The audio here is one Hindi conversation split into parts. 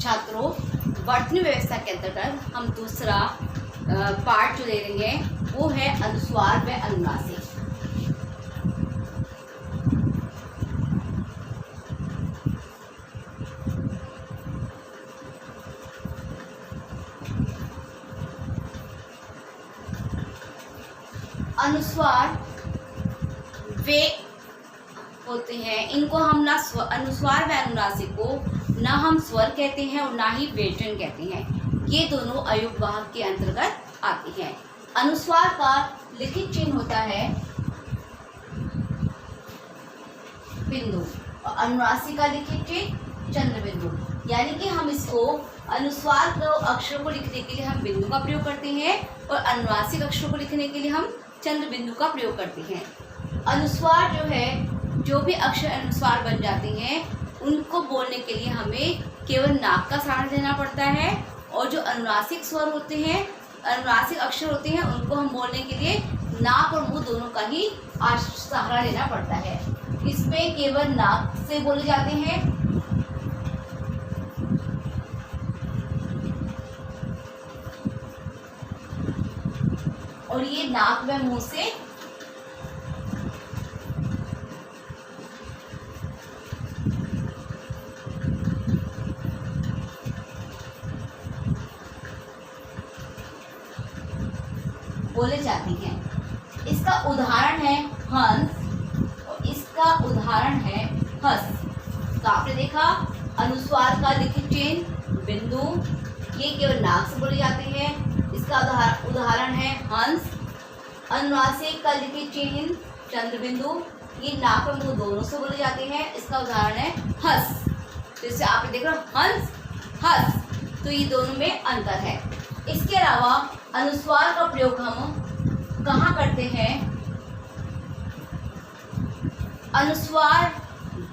छात्रों, वर्तनी व्यवस्था के अंतर्गत हम दूसरा पार्ट जो ले रहे हैं वो है अनुस्वार व अनुनासिक। अनुस्वार वे होते हैं, इनको हम ना अनुस्वार व अनुनासिक को ना हम स्वर कहते हैं और ना ही व्यंजन कहते हैं। ये दोनों अयुग्वाहक के अंतर्गत आते हैं। अनुस्वार का लिखित चिन्ह होता है बिंदु और अनुनासिक का लिखित चिन्ह चंद्र बिंदु। यानी कि हम इसको अनुस्वार को अक्षर को लिखने के लिए हम बिंदु का प्रयोग करते हैं और अनुनासिक अक्षर को लिखने के लिए हम चंद्र बिंदु का प्रयोग करते हैं। अनुस्वार जो है, जो भी अक्षर अनुस्वार बन जाते हैं उनको बोलने के लिए हमें केवल नाक का सहारा लेना पड़ता है, और जो अनुनासिक स्वर होते हैं, अनुनासिक अक्षर होते हैं, उनको हम बोलने के लिए नाक और मुंह दोनों का ही सहारा लेना पड़ता है। इसमें केवल नाक से बोले जाते हैं। और ये नाक व मुंह से बोले जाती हैं। इसका उदाहरण है हंस और इसका उदाहरण है हस। तो आपने देखा अनुस्वार का लिखित चिन्ह बिंदु, ये केवल नाक से बोले जाते हैं। इसका उदाहरण है हंस। अनुनासिक का लिखित चिन्ह चंद्र बिंदु, ये नाक और मुंह दोनों से बोले जाते हैं। इसका उदाहरण है हस। तो इससे आपने देखा हंस हस, तो ये दोनों में अंतर है। इसके अलावा अनुस्वार का प्रयोग हम कहाँ करते हैं? अनुस्वार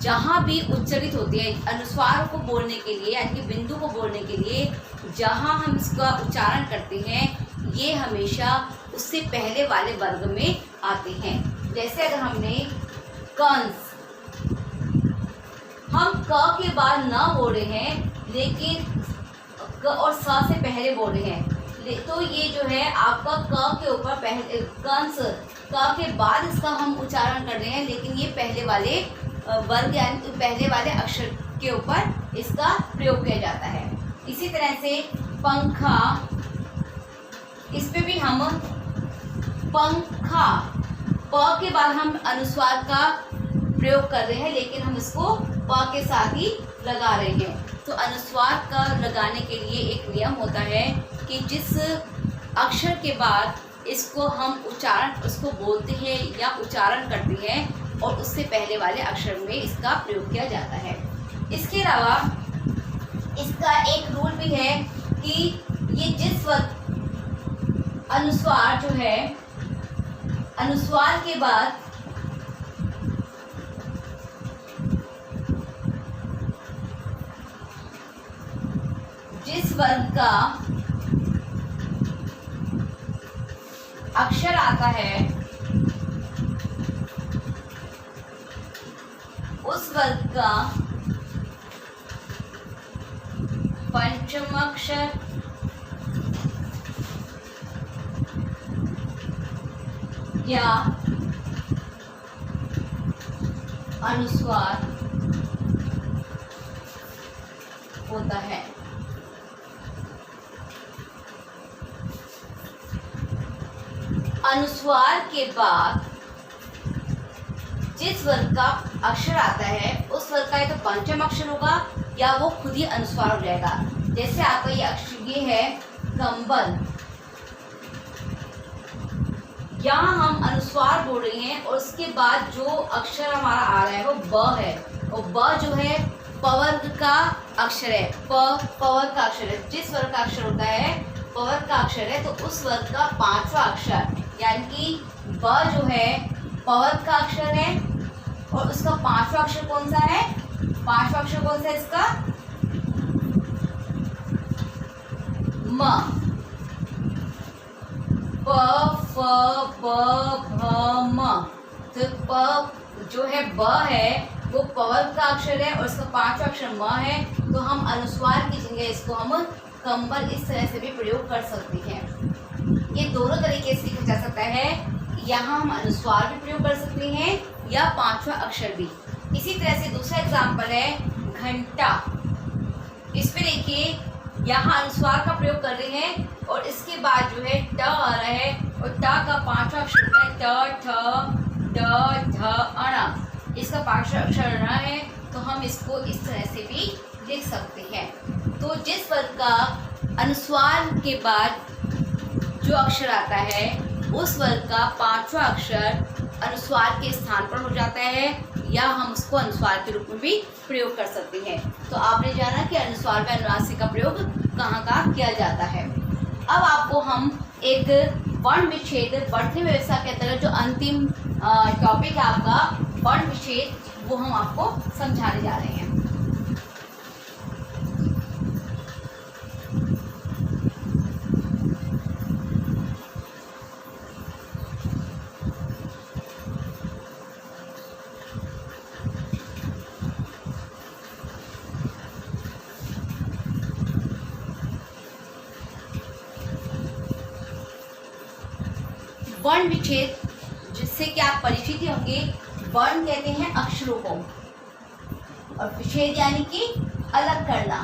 जहाँ भी उच्चारित होती है, अनुस्वार को बोलने के लिए यानी कि बिंदु को बोलने के लिए जहाँ हम इसका उच्चारण करते हैं, ये हमेशा उससे पहले वाले वर्ग में आते हैं। जैसे अगर हमने कंस, हम क के बाद न बोल रहे हैं लेकिन क और स से पहले बोल रहे हैं, तो ये जो है आपका क के ऊपर पहले कंस, क के बाद इसका हम उच्चारण कर रहे हैं, लेकिन ये पहले वाले वर्ग यानी पहले वाले अक्षर के ऊपर इसका प्रयोग किया जाता है। इसी तरह से पंखा, इस पे भी हम पंखा, प के बाद हम अनुस्वार का प्रयोग कर रहे हैं, लेकिन हम इसको प के साथ ही लगा रहे हैं। तो अनुस्वार का लगाने के लिए एक नियम होता है कि जिस अक्षर के बाद इसको हम उच्चारण उसको बोलते हैं या उच्चारण करते हैं और उससे पहले वाले अक्षर में इसका प्रयोग किया जाता है। इसके अलावा इसका एक रूल भी है कि ये जिस वक्त अनुस्वार जो है, अनुस्वार के बाद जिस वर्ग का अक्षर आता है उस वर्ग का पंचम अक्षर या अनुस्वार होता है। अनुस्वार के बाद जिस वर्ग का अक्षर आता है उस वर्ग का या तो पंचम अक्षर होगा या वो खुद ही अनुस्वार हो जाएगा। जैसे आपका ये अक्षर ये है कंबल, यहाँ हम अनुस्वार बोल रहे हैं और उसके बाद जो अक्षर हमारा आ रहा है वो ब है, और ब जो है पवर्ग का अक्षर है। पवर्ग का अक्षर है, जिस वर्ग का अक्षर होता है पवर्ग का अक्षर है, तो उस वर्ग का पांचवा अक्षर यानी कि ब जो है पवर्ग का अक्षर है और उसका पांचवा अक्षर कौन सा है? पांचवा अक्षर कौन सा है इसका? म। प फ ब भ म। तो प जो है ब है वो पवर्ग का अक्षर है और इसका पांचवा अक्षर म है, तो हम अनुस्वार की जगह इसको हम कंबल इस तरह से भी प्रयोग कर सकते हैं। ये दोनों तरीके से लिखा जा सकता है। यहाँ हम अनुस्वार भी प्रयोग कर सकते हैं या पांचवा अक्षर भी। इसी तरह से दूसरा एग्जाम्पल है घंटा। इसमें देखिए यहाँ अनुस्वार का प्रयोग कर रहे हैं और इसके बाद जो है ट आ रहा है और ट का पांचवा अक्षर होता है ट, ठ, ड, ध, अण। इसका पांचवा अक्षर अण है, तो हम इसको इस तरह से भी लिख सकते हैं। तो जिस वर्ग का अनुस्वार के बाद जो अक्षर आता है उस वर्ग का पांचवा अक्षर अनुस्वार के स्थान पर हो जाता है, या हम उसको अनुस्वार के रूप में भी प्रयोग कर सकते हैं। तो आपने जाना कि अनुस्वार व अनुनासिक का प्रयोग कहाँ कहाँ किया जाता है। अब आपको हम एक वर्ण विच्छेद बढ़ती व्यवस्था के अंतर्गत जो अंतिम टॉपिक है आपका वर्ण विच्छेद, वो हम आपको समझाने जा रहे हैं। वर्ण विच्छेद जिससे कि आप परिचित होंगे। वर्ण कहते हैं अक्षरों को और विच्छेद यानी कि अलग करना।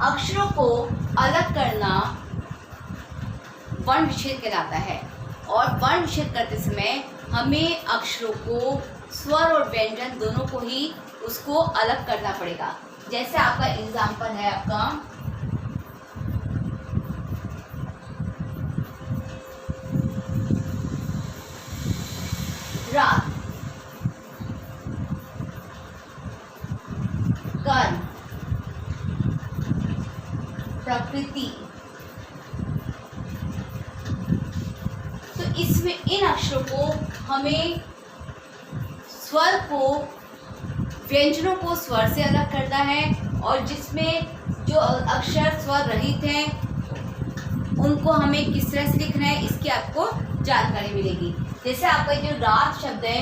अक्षरों को अलग करना वर्ण विच्छेद कहलाता है। और वर्ण विच्छेद करते समय हमें अक्षरों को स्वर और व्यंजन दोनों को ही उसको अलग करना पड़ेगा। जैसे आपका एग्जाम्पल है आपका रात, कर्म, प्रकृति। तो इसमें इन अक्षरों को हमें स्वर को व्यंजनों को स्वर से अलग करना है, और जिसमें जो अक्षर स्वर रहित हैं उनको हमें किस तरह से लिखना है इसकी आपको जानकारी मिलेगी। जैसे आपका जो रात शब्द है,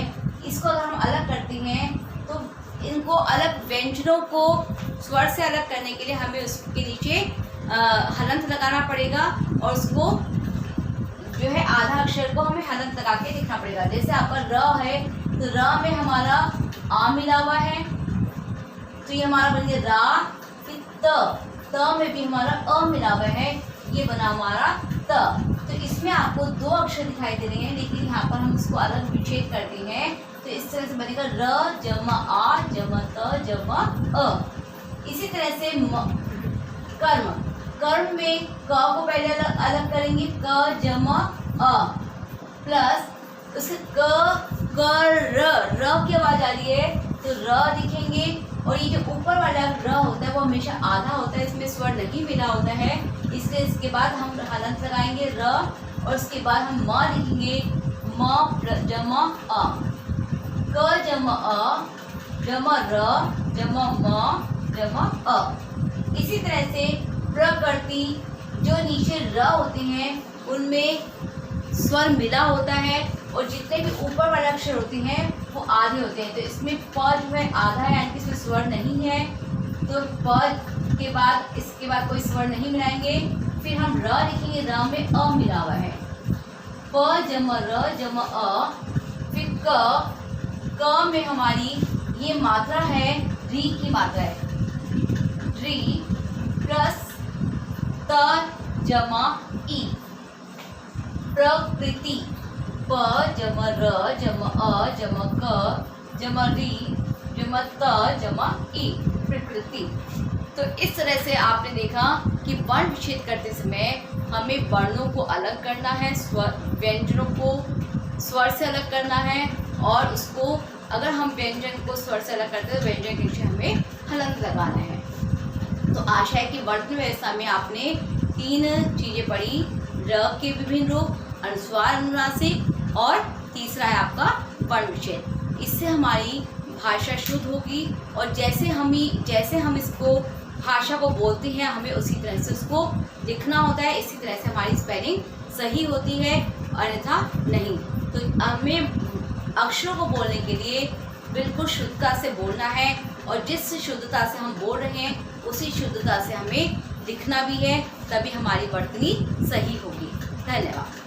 इसको अगर हम अलग करते हैं तो इनको अलग व्यंजनों को स्वर से अलग करने के लिए हमें उसके नीचे हलंत लगाना पड़ेगा, और उसको जो है आधा अक्षर को हमें हलंत लगा के लिखना पड़ेगा। जैसे आपका र है, तो र में हमारा आ मिला हुआ है, तो ये हमारा बन गया रा। फिर त में भी हमारा अ मिला हुआ है, ये बना हमारा त। तो इसमें आपको दो अक्षर दिखाई दे रहे हैं, लेकिन यहाँ पर हम इसको अलग विच्छेद करते हैं, तो इस तरह से बनेगा र जमा आ जमा त जमा अ। इसी तरह से कर्म, कर्म में क को पहले अलग करेंगे, क जमा अ प्लस उसके र की आवाज आ रही है तो र लिखेंगे, और ये जो ऊपर वाला र होता है वो हमेशा आधा होता है, इसमें स्वर नहीं मिला होता है, इसलिए इसके बाद हम हलंत लगाएंगे र, और उसके बाद हम म लिखेंगे म जमा अ, क जमा अ जमा र जमा म जमा अ। इसी तरह से प्रकृति, जो नीचे र होते हैं उनमें स्वर मिला होता है, और जितने भी ऊपर वाले अक्षर होते हैं वो आधे होते हैं। तो इसमें प जो है आधा है, यानी कि इसमें स्वर नहीं है, तो प के बाद इसके बाद कोई स्वर नहीं मिलाएंगे। फिर हम र लिखेंगे, र में अ मिला हुआ है, प जमा र जमा अ। फिर क में हमारी ये मात्रा है री की मात्रा है, री प्लस त जमा ई। प्रकृति, प जमा र जमा अ जमा क जमा री जमा त जमा ई, प्रकृति। तो इस तरह से आपने देखा कि वर्ण विच्छेद करते समय हमें वर्णों को अलग करना है, स्वर व्यंजनों को स्वर से अलग करना है, और उसको अगर हम व्यंजन को स्वर से अलग करते हैं तो व्यंजन के नीचे हमें हलंत लगाना है। तो आशा है कि वर्ण व्यवस्था में आपने तीन चीज़ें पढ़ी, र के विभिन्न रूप, अनुस्वार अनुनासिक, और तीसरा है आपका वर्ण विच्छेद। इससे हमारी भाषा शुद्ध होगी, और जैसे हम इसको भाषा को बोलते हैं हमें उसी तरह से उसको लिखना होता है, इसी तरह से हमारी स्पेलिंग सही होती है, अन्यथा नहीं। तो हमें अक्षरों को बोलने के लिए बिल्कुल शुद्धता से बोलना है, और जिस शुद्धता से हम बोल रहे हैं उसी शुद्धता से हमें लिखना भी है, तभी हमारी वर्तनी सही होगी। धन्यवाद।